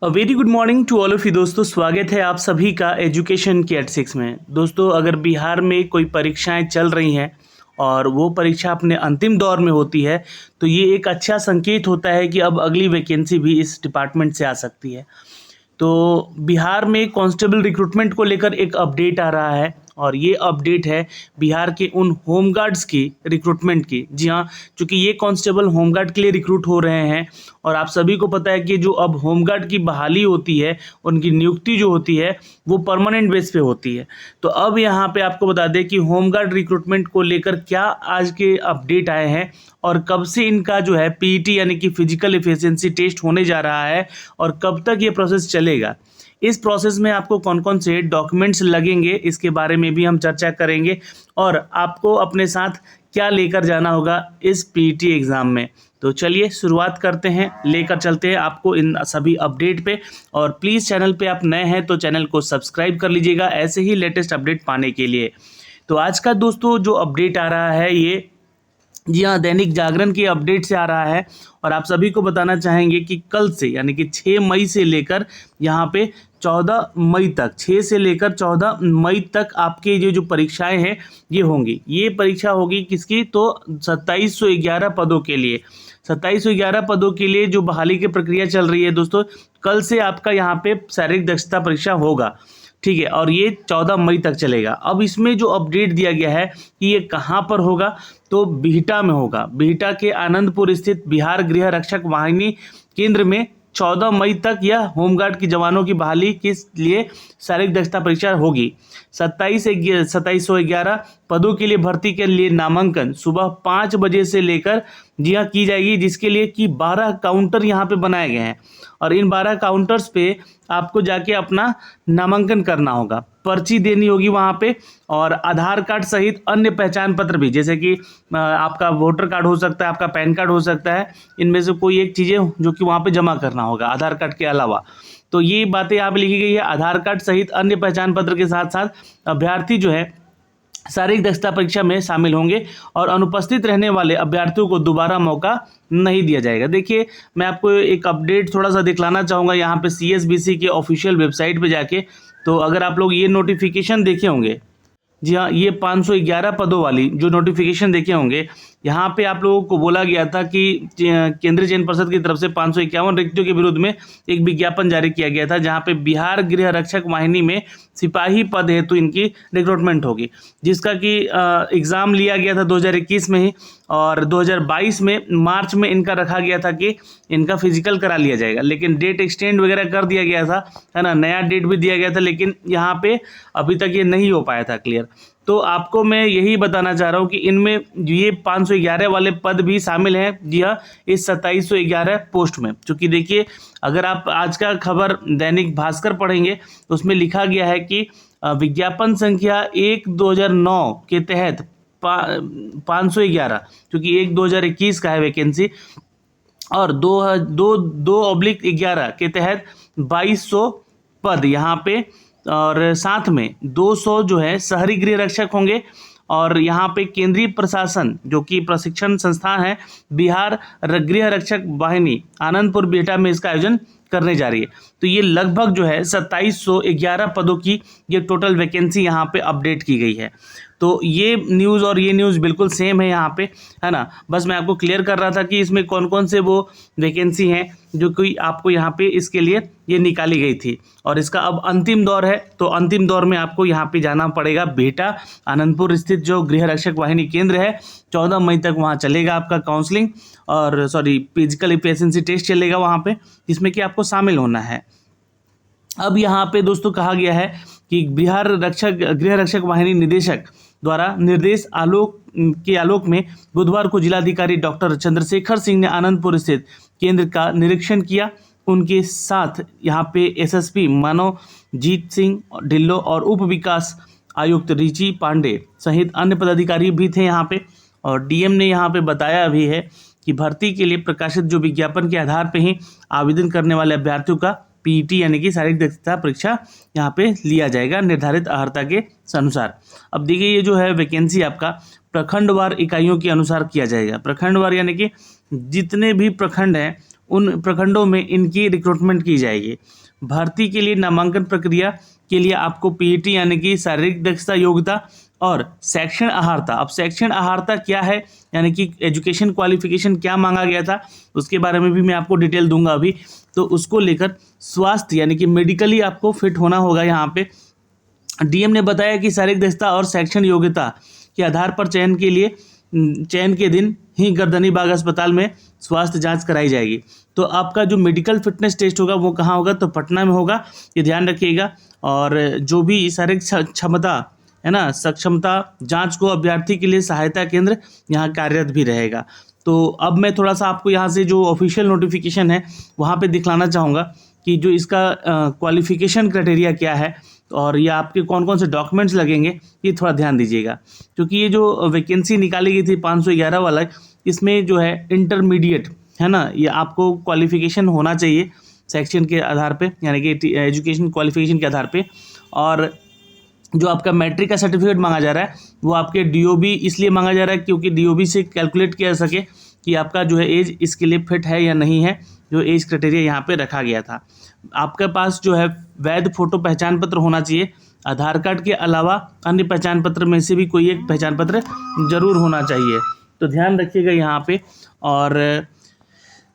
Very good morning to all of you दोस्तों। स्वागत है आप सभी का एजुकेशन के एट 6 में। दोस्तों, अगर बिहार में कोई परीक्षाएं चल रही हैं और वो परीक्षा अपने अंतिम दौर में होती है तो ये एक अच्छा संकेत होता है कि अब अगली वैकेंसी भी इस डिपार्टमेंट से आ सकती है। तो बिहार में कांस्टेबल रिक्रूटमेंट को लेकर एक अपडेट आ रहा है और ये अपडेट है बिहार के उन होमगार्ड्स की रिक्रूटमेंट की। जी हाँ, चूँकि ये कांस्टेबल होमगार्ड के लिए रिक्रूट हो रहे हैं और आप सभी को पता है कि जो अब होमगार्ड की बहाली होती है, उनकी नियुक्ति जो होती है वो परमानेंट बेस पे होती है। तो अब यहाँ पे आपको बता दें कि होमगार्ड रिक्रूटमेंट को लेकर क्या आज के अपडेट आए हैं और कब से इनका जो है पीईटी यानी कि फिजिकल एफिशिएंसी टेस्ट होने जा रहा है और कब तक ये प्रोसेस चलेगा। इस प्रोसेस में आपको कौन कौन से डॉक्यूमेंट्स लगेंगे इसके बारे में भी हम चर्चा करेंगे और आपको अपने साथ क्या लेकर जाना होगा इस पीईटी एग्ज़ाम में। तो चलिए शुरुआत करते हैं, लेकर चलते हैं आपको इन सभी अपडेट पे। और प्लीज़ चैनल पे आप नए हैं तो चैनल को सब्सक्राइब कर लीजिएगा ऐसे ही लेटेस्ट अपडेट पाने के लिए। तो आज का दोस्तों जो अपडेट आ रहा है ये, जी हाँ, दैनिक जागरण की अपडेट से आ रहा है और आप सभी को बताना चाहेंगे कि कल से यानी कि 6 मई से लेकर यहाँ पे 14 मई तक, 6 से लेकर 14 मई तक आपके ये जो परीक्षाएं हैं ये होंगी। ये परीक्षा होगी किसकी? तो 2711 पदों के लिए। 2711 पदों के लिए जो बहाली की प्रक्रिया चल रही है दोस्तों, कल से आपका यहाँ पे शारीरिक दक्षता परीक्षा होगा, ठीक है, और ये 14 मई तक चलेगा। अब इसमें जो अपडेट दिया गया है कि ये कहाँ पर होगा, तो बिहटा में होगा। बिहटा के आनंदपुर स्थित बिहार गृह रक्षक वाहिनी केंद्र में 14 मई तक यह होमगार्ड के जवानों की बहाली के लिए शारीरिक दक्षता परीक्षा होगी। 2711 पदों के लिए भर्ती के लिए नामांकन सुबह 5 बजे से लेकर जी हाँ की जाएगी, जिसके लिए कि 12 काउंटर यहाँ पे बनाए गए हैं और इन 12 काउंटर्स पे आपको जाके अपना नामांकन करना होगा, पर्ची देनी होगी वहाँ पे और आधार कार्ड सहित अन्य पहचान पत्र भी, जैसे कि आपका वोटर कार्ड हो सकता है, आपका पैन कार्ड हो सकता है, इनमें से कोई एक चीज़ें जो कि वहाँ पे जमा करना होगा आधार कार्ड के अलावा। तो ये बातें यहाँ पे लिखी गई है। आधार कार्ड सहित अन्य पहचान पत्र के साथ साथ अभ्यर्थी जो है शारीरिक दक्षता परीक्षा में शामिल होंगे और अनुपस्थित रहने वाले अभ्यर्थियों को दोबारा मौका नहीं दिया जाएगा। देखिए, मैं आपको एक अपडेट थोड़ा सा दिखलाना चाहूँगा यहाँ पे CSBC के ऑफिशियल वेबसाइट पे जाके। तो अगर आप लोग ये नोटिफिकेशन देखे होंगे, जी हाँ, ये 511 पदों वाली जो नोटिफिकेशन देखे होंगे, यहाँ पे आप लोगों को बोला गया था कि केंद्रीय चयन पर्षद की तरफ से 551 रिक्तियों के विरुद्ध में एक विज्ञापन जारी किया गया था, जहाँ पे बिहार गृह रक्षक वाहिनी में सिपाही पद हेतु इनकी रिक्रूटमेंट होगी, जिसका कि एग्ज़ाम लिया गया था 2021 में ही और 2022 में मार्च में इनका रखा गया था कि इनका फिजिकल करा लिया जाएगा, लेकिन डेट एक्सटेंड वगैरह कर दिया गया था, है ना, नया डेट भी दिया गया था, लेकिन यहाँ पे अभी तक ये नहीं हो पाया था क्लियर। तो आपको मैं यही बताना चाह रहा हूँ कि इनमें ये 511 वाले पद भी शामिल हैं, जी हाँ, इस 2711 पोस्ट में। क्योंकि देखिए, अगर आप आज का खबर दैनिक भास्कर पढ़ेंगे तो उसमें लिखा गया है कि विज्ञापन संख्या 1/2009 के तहत 511, क्योंकि 1/2021 का है वैकेंसी, और 2/11 के तहत 2200 पद यहाँ पे, और साथ में 200 जो है शहरी गृह रक्षक होंगे और यहाँ पे केंद्रीय प्रशासन जो कि प्रशिक्षण संस्थान है बिहार गृह रक्षक वाहिनी आनंदपुर बिहटा में इसका आयोजन करने जा रही है। तो ये लगभग जो है 2711 पदों की ये टोटल वैकेंसी यहाँ पे अपडेट की गई है। तो ये न्यूज़ और ये न्यूज़ बिल्कुल सेम है यहाँ पे, है ना। बस मैं आपको क्लियर कर रहा था कि इसमें कौन कौन से वो वैकेंसी हैं जो कि आपको यहाँ पे इसके लिए ये निकाली गई थी और इसका अब अंतिम दौर है। तो अंतिम दौर में आपको यहाँ पे जाना पड़ेगा बिहटा आनंदपुर स्थित जो गृह रक्षक वाहिनी केंद्र है। 14 मई तक वहाँ चलेगा आपका काउंसलिंग और फिजिकल एफिशिएंसी टेस्ट चलेगा वहाँ पे, जिसमें कि आपको शामिल होना है। अब यहाँ पे दोस्तों कहा गया है कि बिहार गृह रक्षक वाहिनी निदेशक द्वारा निर्देश आलोक में बुधवार को जिलाधिकारी डॉक्टर चंद्रशेखर सिंह ने आनंदपुर स्थित केंद्र का निरीक्षण किया। उनके साथ यहाँ पे एसएसपी मनोजीत सिंह ढिल्लो और उप विकास आयुक्त रिची पांडे सहित अन्य पदाधिकारी भी थे यहाँ पे। और डीएम ने यहाँ पे बताया भी है कि भर्ती के लिए प्रकाशित जो विज्ञापन के आधार पर ही आवेदन करने वाले अभ्यर्थियों का पीईटी यानी कि शारीरिक दक्षता परीक्षा यहाँ पे लिया जाएगा निर्धारित अर्हता के अनुसार। अब देखिए, ये जो है वैकेंसी आपका प्रखंडवार इकाइयों के अनुसार किया जाएगा। प्रखंडवार यानी कि जितने भी प्रखंड हैं उन प्रखंडों में इनकी रिक्रूटमेंट की जाएगी। भर्ती के लिए नामांकन प्रक्रिया के लिए आपको पीईटी यानी कि शारीरिक दक्षता योग्यता और शैक्षण अर्हता। अब शैक्षण अर्हता क्या है, यानी कि एजुकेशन क्वालिफिकेशन क्या मांगा गया था, उसके बारे में भी मैं आपको डिटेल दूंगा अभी। तो उसको लेकर स्वास्थ्य यानी कि मेडिकली आपको फिट होना होगा। यहाँ पे डीएम ने बताया कि शारीरिक दक्षता और शैक्षण योग्यता के आधार पर चयन के दिन ही गर्दनीबाग अस्पताल में स्वास्थ्य जांच कराई जाएगी। तो आपका जो मेडिकल फिटनेस टेस्ट होगा वो कहाँ होगा, तो पटना में होगा, ये ध्यान रखिएगा। और जो भी शारीरिक क्षमता है ना, सक्षमता जांच को अभ्यर्थी के लिए सहायता केंद्र यहाँ कार्यरत भी रहेगा। तो अब मैं थोड़ा सा आपको यहाँ से जो ऑफिशियल नोटिफिकेशन है वहाँ पे दिखलाना चाहूँगा कि जो इसका क्वालिफिकेशन क्राइटेरिया क्या है और ये आपके कौन कौन से डॉक्यूमेंट्स लगेंगे, ये थोड़ा ध्यान दीजिएगा। क्योंकि ये जो वैकेंसी निकाली गई थी 511 वाला, इसमें जो है इंटरमीडिएट है ना, ये आपको क्वालिफिकेशन होना चाहिए सेक्शन के आधार पे, यानी कि एजुकेशन क्वालिफिकेशन के आधार पे। और जो आपका मैट्रिक का सर्टिफिकेट मांगा जा रहा है वो आपके डीओबी इसलिए मांगा जा रहा है क्योंकि डीओबी से कैलकुलेट किया जा सके कि आपका जो है एज इसके लिए फिट है या नहीं है, जो एज क्राइटेरिया यहाँ पे रखा गया था। आपके पास जो है वैध फोटो पहचान पत्र होना चाहिए। आधार कार्ड के अलावा अन्य पहचान पत्र में से भी कोई एक पहचान पत्र जरूर होना चाहिए, तो ध्यान रखिएगा यहाँ पे। और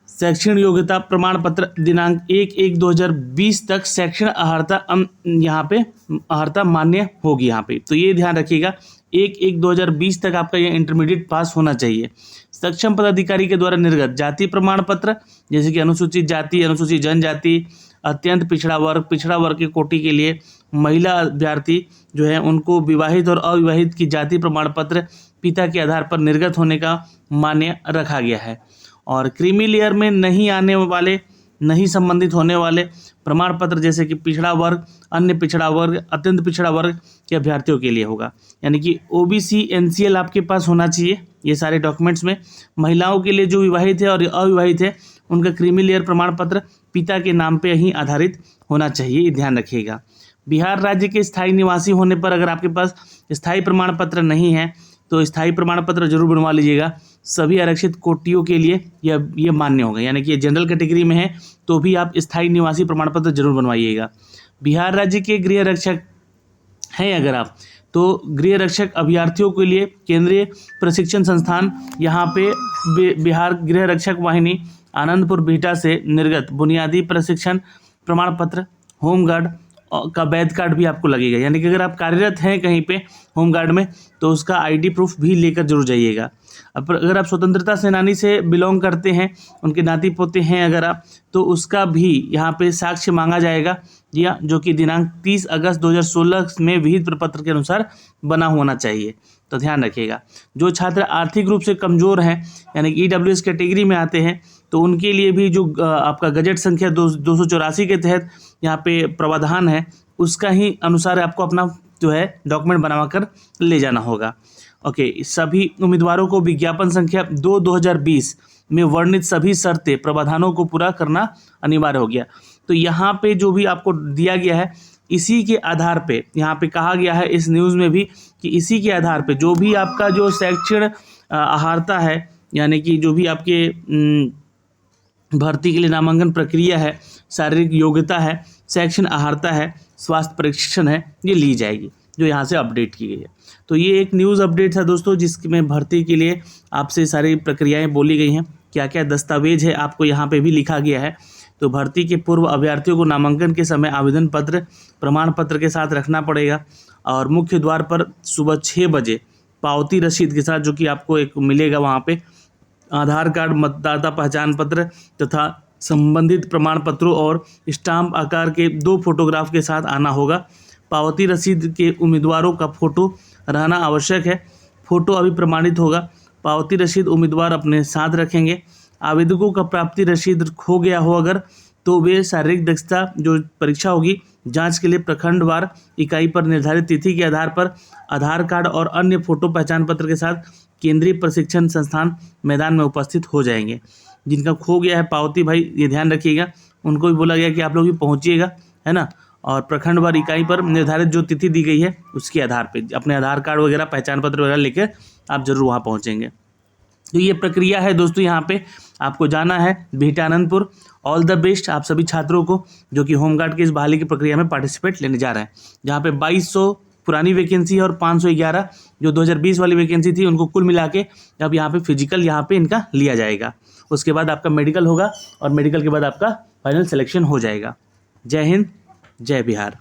शैक्षणिक योग्यता प्रमाण पत्र दिनांक 1/1/2020 तक शैक्षण अर्हता यहाँ पे अर्हता मान्य होगी यहाँ पे, तो ये ध्यान रखिएगा 1/1/2020 तक आपका ये इंटरमीडिएट पास होना चाहिए। सक्षम पदाधिकारी के द्वारा निर्गत जाति प्रमाण पत्र, जैसे कि अनुसूचित जाति, अनुसूचित जनजाति, अत्यंत पिछड़ा वर्ग के कोटि के लिए महिला अभ्यर्थी जो है उनको विवाहित और अविवाहित की जाति प्रमाण पत्र पिता के आधार पर निर्गत होने का मान्य रखा गया है। और क्रीमी लेयर में नहीं आने वाले, नहीं संबंधित होने वाले प्रमाण पत्र जैसे कि पिछड़ा वर्ग, अन्य पिछड़ा वर्ग, अत्यंत पिछड़ा वर्ग के अभ्यर्थियों के लिए होगा, यानी कि ओबीसी एनसीएल आपके पास होना चाहिए ये सारे डॉक्यूमेंट्स में। महिलाओं के लिए जो विवाहित है और अविवाहित है उनका क्रीमी लेयर प्रमाण पत्र पिता के नाम पे ही आधारित होना चाहिए, ये ध्यान रखिएगा। बिहार राज्य के स्थायी निवासी होने पर अगर आपके पास स्थायी प्रमाण पत्र नहीं है तो स्थायी प्रमाण पत्र जरूर बनवा लीजिएगा। सभी आरक्षित कोटियों के लिए ये मान्य होगा, यानी कि ये जनरल कैटेगरी में है तो भी आप स्थायी निवासी प्रमाण पत्र जरूर बनवाइएगा। बिहार राज्य के गृह रक्षक हैं अगर आप, तो गृह रक्षक अभ्यर्थियों के लिए केंद्रीय प्रशिक्षण संस्थान यहाँ पे बिहार गृह रक्षक वाहिनी आनंदपुर बिहटा से निर्गत बुनियादी प्रशिक्षण प्रमाण पत्र, होमगार्ड का वैध कार्ड भी आपको लगेगा, यानी कि अगर आप कार्यरत हैं कहीं पे होमगार्ड में तो उसका आईडी प्रूफ भी लेकर जरूर जाइएगा। अब अगर आप स्वतंत्रता सेनानी से बिलोंग करते हैं, उनके नाती पोते हैं अगर आप, तो उसका भी यहाँ पे साक्ष्य मांगा जाएगा, या जो कि दिनांक 30 अगस्त 2016 में विहित प्रपत्र के अनुसार बना होना चाहिए, तो ध्यान रखिएगा। जो छात्र आर्थिक रूप से कमज़ोर हैं यानी कि ईडब्ल्यूएस कैटेगरी में आते हैं तो उनके लिए भी जो आपका गजट संख्या 284 के तहत यहाँ पे प्रावधान है उसका ही अनुसार आपको अपना जो है डॉक्यूमेंट बनवा कर ले जाना होगा। ओके, सभी उम्मीदवारों को विज्ञापन संख्या 2/2020 में वर्णित सभी शर्तें प्रावधानों को पूरा करना अनिवार्य हो गया। तो यहाँ पे जो भी आपको दिया गया है इसी के आधार पे यहाँ पे कहा गया है इस न्यूज़ में भी कि इसी के आधार पे जो भी आपका जो शैक्षण अर्हता है, यानी कि जो भी आपके भर्ती के लिए नामांकन प्रक्रिया है, शारीरिक योग्यता है, शैक्षण अर्हता है, स्वास्थ्य परीक्षण है, ये ली जाएगी जो यहाँ से अपडेट की गई है। तो ये एक न्यूज़ अपडेट था दोस्तों जिसमें भर्ती के लिए आपसे सारी प्रक्रियाएं बोली गई हैं, क्या क्या दस्तावेज है आपको यहाँ पे भी लिखा गया है। तो भर्ती के पूर्व अभ्यर्थियों को नामांकन के समय आवेदन पत्र प्रमाण पत्र के साथ रखना पड़ेगा और मुख्य द्वार पर सुबह 6 बजे पावती रसीद के साथ जो कि आपको एक मिलेगा वहाँ पे आधार कार्ड, मतदाता पहचान पत्र तथा संबंधित प्रमाण पत्रों और स्टाम्प आकार के 2 फोटोग्राफ के साथ आना होगा। पावती रसीद के उम्मीदवारों का फोटो रहना आवश्यक है, फोटो अभी प्रमाणित होगा। पावती रसीद उम्मीदवार अपने साथ रखेंगे। आवेदकों का प्राप्ति रसीद खो गया हो अगर तो वे शारीरिक दक्षता जो परीक्षा होगी जांच के लिए प्रखंडवार इकाई पर निर्धारित तिथि के आधार पर आधार कार्ड और अन्य फोटो पहचान पत्र के साथ केंद्रीय प्रशिक्षण संस्थान मैदान में उपस्थित हो जाएंगे। जिनका खो गया है पावती भाई ये ध्यान रखिएगा, उनको भी बोला गया कि आप लोग भी पहुंचिएगा, है ना। और प्रखंडवार इकाई पर निर्धारित जो तिथि दी गई है उसके आधार पे अपने आधार कार्ड वगैरह पहचान पत्र वगैरह लेकर आप जरूर वहाँ पहुँचेंगे। तो ये प्रक्रिया है दोस्तों, यहाँ पे आपको जाना है Bihta Anandpur. All the best आप सभी छात्रों को जो कि होमगार्ड की इस बहाली की प्रक्रिया में पार्टिसिपेट लेने जा रहे हैं, जहाँ पे 2200 पुरानी वैकेंसी है और 511 जो 2020 वाली वैकेंसी थी, उनको कुल मिला के अब यहाँ पे फिजिकल यहाँ पे इनका लिया जाएगा। उसके बाद आपका मेडिकल होगा और मेडिकल के बाद आपका फाइनल सिलेक्शन हो जाएगा। जय हिंद, जय बिहार।